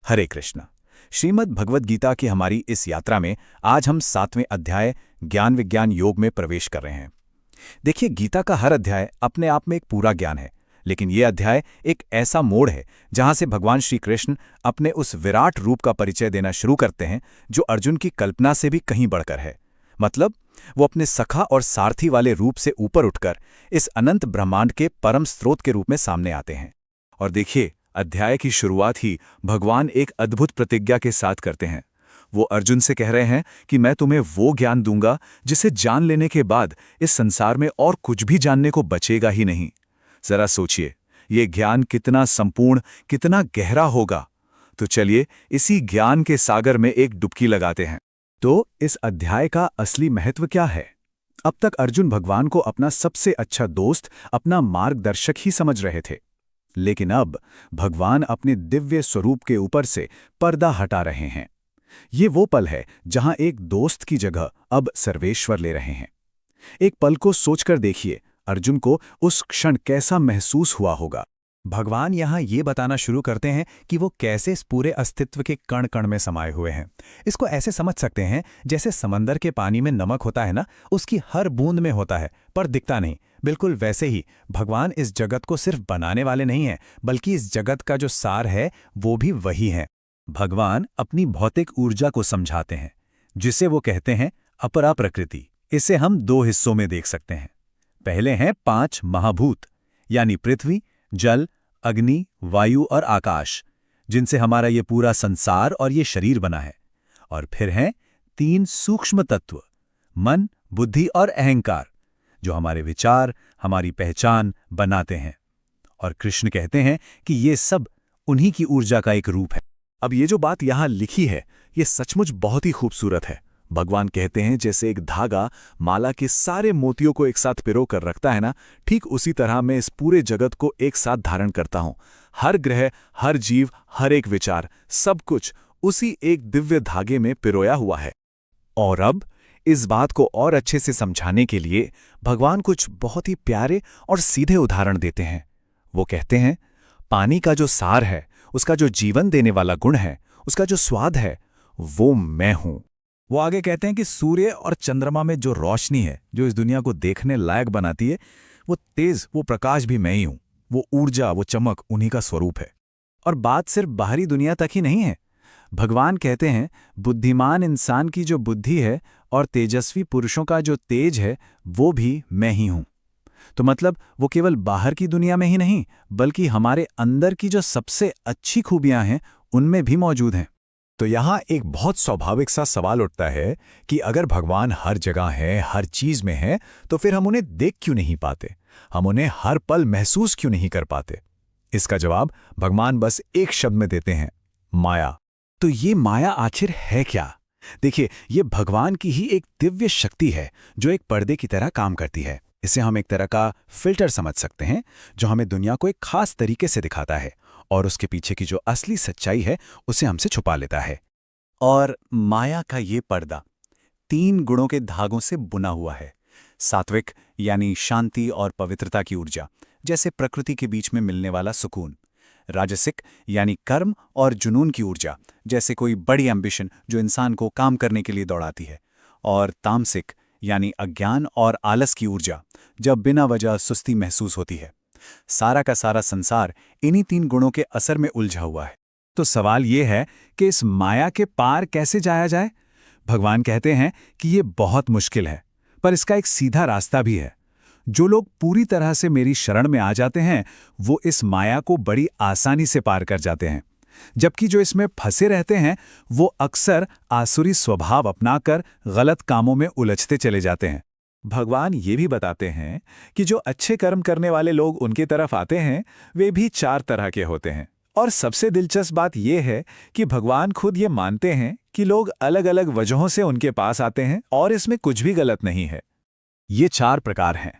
हरे कृष्ण। श्रीमद् भगवद गीता की हमारी इस यात्रा में आज हम 7वें अध्याय ज्ञान विज्ञान योग में प्रवेश कर रहे हैं। देखिए, गीता का हर अध्याय अपने आप में एक पूरा ज्ञान है, लेकिन यह अध्याय एक ऐसा मोड़ है जहां से भगवान श्री कृष्ण अपने उस विराट रूप का परिचय देना शुरू करते हैं जो अर्जुन की कल्पना से भी कहीं बढ़कर है। मतलब, वो अपने सखा और सारथी वाले रूप से ऊपर उठकर इस अनंत ब्रह्मांड के परम स्रोत के रूप में सामने आते हैं। और देखिए, अध्याय की शुरुआत ही भगवान एक अद्भुत प्रतिज्ञा के साथ करते हैं। वो अर्जुन से कह रहे हैं कि मैं तुम्हें वो ज्ञान दूंगा जिसे जान लेने के बाद इस संसार में और कुछ भी जानने को बचेगा ही नहीं। जरा सोचिए, ये ज्ञान कितना संपूर्ण, कितना गहरा होगा। तो चलिए इसी ज्ञान के सागर में एक डुबकी लगाते हैं। तो इस अध्याय का असली महत्व क्या है? अब तक अर्जुन भगवान को अपना सबसे अच्छा दोस्त, अपना मार्गदर्शक ही समझ रहे थे, लेकिन अब भगवान अपने दिव्य स्वरूप के ऊपर से पर्दा हटा रहे हैं। ये वो पल है जहां एक दोस्त की जगह अब सर्वेश्वर ले रहे हैं। एक पल को सोचकर देखिए, अर्जुन को उस क्षण कैसा महसूस हुआ होगा। भगवान यहाँ ये बताना शुरू करते हैं कि वो कैसे इस पूरे अस्तित्व के कण कण में समाये हुए हैं। इसको ऐसे समझ सकते हैं जैसे समंदर के पानी में नमक होता है ना, उसकी हर बूंद में होता है पर दिखता नहीं। बिल्कुल वैसे ही भगवान इस जगत को सिर्फ बनाने वाले नहीं हैं, बल्कि इस जगत का जो सार है वो भी वही है। भगवान अपनी भौतिक ऊर्जा को समझाते हैं, जिसे वो कहते हैं अपरा प्रकृति। इसे हम दो हिस्सों में देख सकते हैं। पहले हैं 5 महाभूत, यानी पृथ्वी, जल, अग्नि, वायु और आकाश, जिनसे हमारा ये पूरा संसार और ये शरीर बना है। और फिर हैं 3 सूक्ष्म तत्व, मन, बुद्धि और अहंकार, जो हमारे विचार, हमारी पहचान बनाते हैं। और कृष्ण कहते हैं कि ये सब उन्हीं की ऊर्जा का एक रूप है। अब ये जो बात यहाँ लिखी है, ये सचमुच बहुत ही खूबसूरत है। भगवान कहते हैं जैसे एक धागा माला के सारे मोतियों को एक साथ पिरो कर रखता है ना, ठीक उसी तरह मैं इस पूरे जगत को एक साथ धारण करता हूँ। हर ग्रह, हर जीव, हर एक विचार, सब कुछ उसी एक दिव्य धागे में पिरोया हुआ है। और अब इस बात को और अच्छे से समझाने के लिए भगवान कुछ बहुत ही प्यारे और सीधे उदाहरण देते हैं। वो कहते हैं, पानी का जो सार है, उसका जो जीवन देने वाला गुण है, उसका जो स्वाद है, वो मैं हूं। वो आगे कहते हैं कि सूर्य और चंद्रमा में जो रोशनी है, जो इस दुनिया को देखने लायक बनाती है, वो तेज, वो प्रकाश भी मैं ही हूं। वो ऊर्जा, वो चमक उन्हीं का स्वरूप है। और बात सिर्फ बाहरी दुनिया तक ही नहीं है। भगवान कहते हैं, बुद्धिमान इंसान की जो बुद्धि है और तेजस्वी पुरुषों का जो तेज है, वो भी मैं ही हूं। तो मतलब वो केवल बाहर की दुनिया में ही नहीं, बल्कि हमारे अंदर की जो सबसे अच्छी खूबियां हैं, उनमें भी मौजूद हैं। तो यहाँ एक बहुत स्वाभाविक सा सवाल उठता है कि अगर भगवान हर जगह है, हर चीज में है, तो फिर हम उन्हें देख क्यों नहीं पाते? हम उन्हें हर पल महसूस क्यों नहीं कर पाते? इसका जवाब भगवान बस एक शब्द में देते हैं, माया। तो ये माया आखिर है क्या? देखिए, ये भगवान की ही एक दिव्य शक्ति है जो एक पर्दे की तरह काम करती है। इसे हम एक तरह का फिल्टर समझ सकते हैं, जो हमें दुनिया को एक खास तरीके से दिखाता है और उसके पीछे की जो असली सच्चाई है उसे हमसे छुपा लेता है। और माया का ये पर्दा 3 गुणों के धागों से बुना हुआ है। सात्विक यानी शांति और पवित्रता की ऊर्जा, जैसे प्रकृति के बीच में मिलने वाला सुकून। राजसिक यानी कर्म और जुनून की ऊर्जा, जैसे कोई बड़ी एम्बिशन जो इंसान को काम करने के लिए दौड़ाती है। और तामसिक यानी अज्ञान और आलस की ऊर्जा, जब बिना वजह सुस्ती महसूस होती है। सारा का सारा संसार इन्हीं 3 गुणों के असर में उलझा हुआ है। तो सवाल ये है कि इस माया के पार कैसे जाया जाए? भगवान कहते हैं कि ये बहुत मुश्किल है, पर इसका एक सीधा रास्ता भी है। जो लोग पूरी तरह से मेरी शरण में आ जाते हैं, वो इस माया को बड़ी आसानी से पार कर जाते हैं, जबकि जो इसमें फंसे रहते हैं, वो अक्सर आसुरी स्वभाव अपनाकर गलत कामों में उलझते चले जाते हैं। भगवान ये भी बताते हैं कि जो अच्छे कर्म करने वाले लोग उनकी तरफ आते हैं, वे भी 4 तरह के होते हैं। और सबसे दिलचस्प बात यह है कि भगवान खुद ये मानते हैं कि लोग अलग अलग वजहों से उनके पास आते हैं और इसमें कुछ भी गलत नहीं है। ये 4 प्रकार हैं।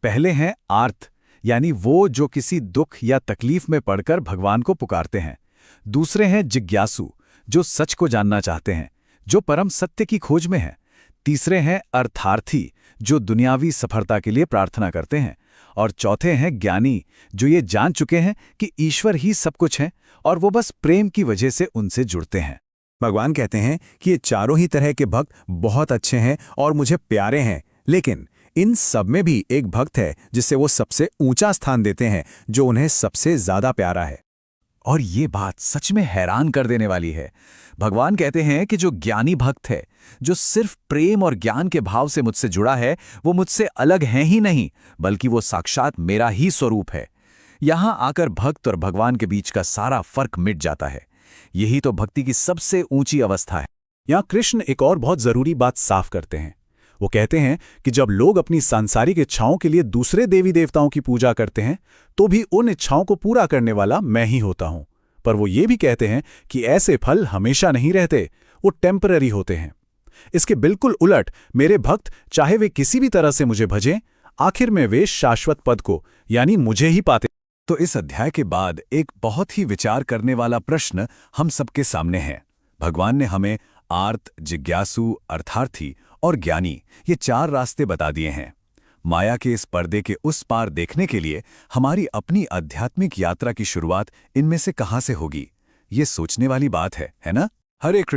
पहले हैं आर्त, यानी वो जो किसी दुख या तकलीफ में पड़कर भगवान को पुकारते हैं। दूसरे हैं जिज्ञासु, जो सच को जानना चाहते हैं, जो परम सत्य की खोज में हैं। तीसरे हैं अर्थार्थी, जो दुनियावी सफलता के लिए प्रार्थना करते हैं। और चौथे हैं ज्ञानी, जो ये जान चुके हैं कि ईश्वर ही सब कुछ है और वो बस प्रेम की वजह से उनसे जुड़ते हैं। भगवान कहते हैं कि ये चारों ही तरह के भक्त बहुत अच्छे हैं और मुझे प्यारे हैं, लेकिन इन सब में भी एक भक्त है जिसे वो सबसे ऊंचा स्थान देते हैं, जो उन्हें सबसे ज्यादा प्यारा है। और ये बात सच में हैरान कर देने वाली है। भगवान कहते हैं कि जो ज्ञानी भक्त है, जो सिर्फ प्रेम और ज्ञान के भाव से मुझसे जुड़ा है, वो मुझसे अलग है ही नहीं, बल्कि वो साक्षात मेरा ही स्वरूप है। यहां आकर भक्त और भगवान के बीच का सारा फर्क मिट जाता है। यही तो भक्ति की सबसे ऊंची अवस्था है। यहाँ कृष्ण एक और बहुत जरूरी बात साफ करते हैं। वो कहते हैं कि जब लोग अपनी सांसारिक इच्छाओं के लिए दूसरे देवी देवताओं की पूजा करते हैं, तो भी उन इच्छाओं को पूरा करने वाला मैं ही होता हूं। पर वो ये भी कहते हैं कि ऐसे फल हमेशा नहीं रहते, वो टेम्पररी होते हैं। इसके बिल्कुल उलट मेरे भक्त, चाहे वे किसी भी तरह से मुझे भजें, आखिर में वे शाश्वत पद को, यानी मुझे ही पाते। तो इस अध्याय के बाद एक बहुत ही विचार करने वाला प्रश्न हम सबके सामने है। भगवान ने हमें आर्त, जिज्ञासु, अर्थार्थी और ज्ञानी, ये 4 रास्ते बता दिए हैं। माया के इस पर्दे के उस पार देखने के लिए हमारी अपनी आध्यात्मिक यात्रा की शुरुआत इनमें से कहां से होगी? ये सोचने वाली बात है ना? हरे कृष्ण।